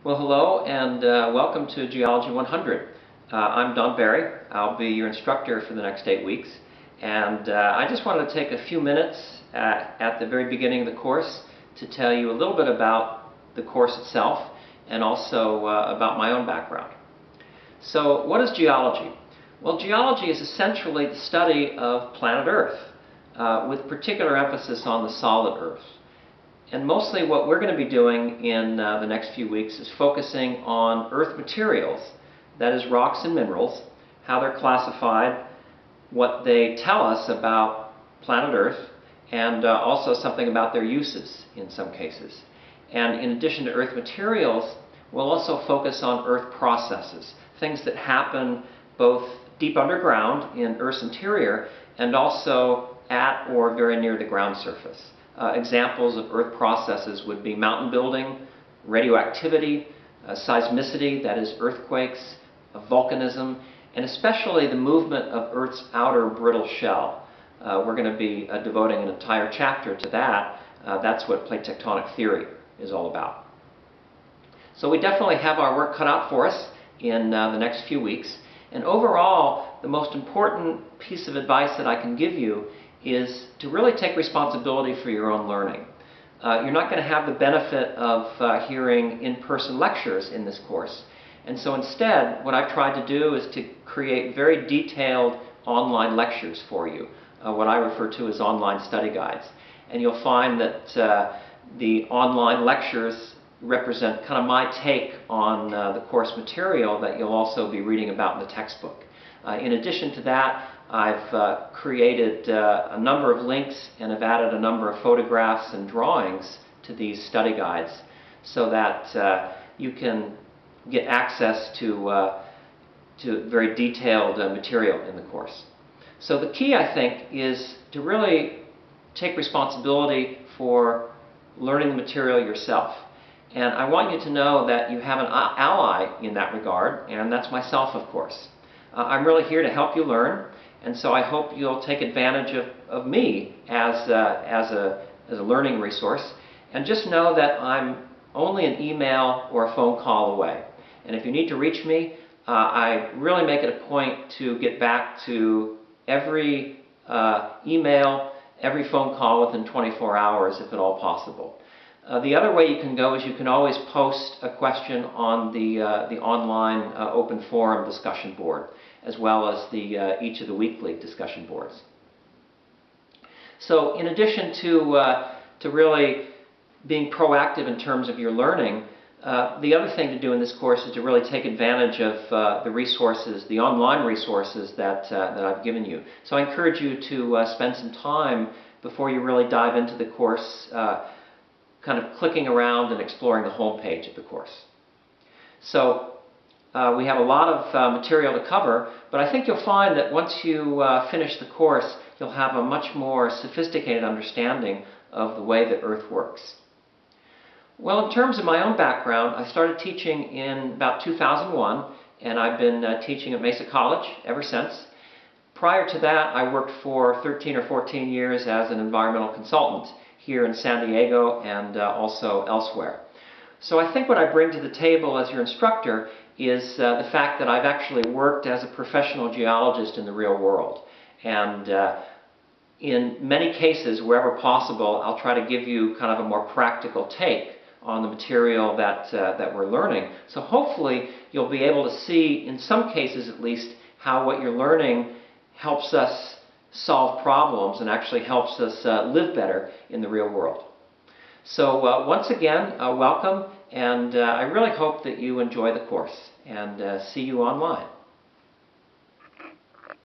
Well, hello and welcome to Geology 100. I'm Don Barry. I'll be your instructor for the next 8 weeks. And I just wanted to take a few minutes at the very beginning of the course to tell you a little bit about the course itself and also about my own background. So, what is geology? Well, geology is essentially the study of planet Earth with particular emphasis on the solid Earth. And mostly what we're going to be doing in the next few weeks is focusing on Earth materials, that is rocks and minerals, how they're classified, what they tell us about planet Earth, and also something about their uses in some cases. And in addition to Earth materials, we'll also focus on Earth processes, things that happen both deep underground in Earth's interior and also at or very near the ground surface. Examples of Earth processes would be mountain building, radioactivity, seismicity, that is earthquakes, volcanism, and especially the movement of Earth's outer brittle shell. We're going to be devoting an entire chapter to that. That's what plate tectonic theory is all about. So we definitely have our work cut out for us in the next few weeks. And overall, the most important piece of advice that I can give you is to really take responsibility for your own learning. You're not going to have the benefit of hearing in-person lectures in this course. And so instead, what I've tried to do is to create very detailed online lectures for you, what I refer to as online study guides. And you'll find that the online lectures represent kind of my take on the course material that you'll also be reading about in the textbook. In addition to that, I've created a number of links and have added a number of photographs and drawings to these study guides so that you can get access to very detailed material in the course. So the key, I think, is to really take responsibility for learning the material yourself. And I want you to know that you have an ally in that regard, and that's myself, of course. I'm really here to help you learn, and so I hope you'll take advantage of me as a learning resource. And just know that I'm only an email or a phone call away. And if you need to reach me, I really make it a point to get back to every email, every phone call within 24 hours, if at all possible. The other way you can go is you can always post a question on the online open forum discussion board, as well as each of the weekly discussion boards. So in addition to really being proactive in terms of your learning, the other thing to do in this course is to really take advantage of the resources, the online resources that I've given you. So I encourage you to spend some time before you really dive into the course kind of clicking around and exploring the home page of the course. So we have a lot of material to cover, but I think you'll find that once you finish the course, you'll have a much more sophisticated understanding of the way that Earth works. Well, in terms of my own background, I started teaching in about 2001, and I've been teaching at Mesa College ever since. Prior to that, I worked for 13 or 14 years as an environmental consultant here in San Diego and also elsewhere. So I think what I bring to the table as your instructor is the fact that I've actually worked as a professional geologist in the real world. And in many cases, wherever possible, I'll try to give you kind of a more practical take on the material that we're learning. So hopefully you'll be able to see, in some cases at least, how what you're learning helps us solve problems and actually helps us live better in the real world. So once again, welcome, and I really hope that you enjoy the course, and see you online.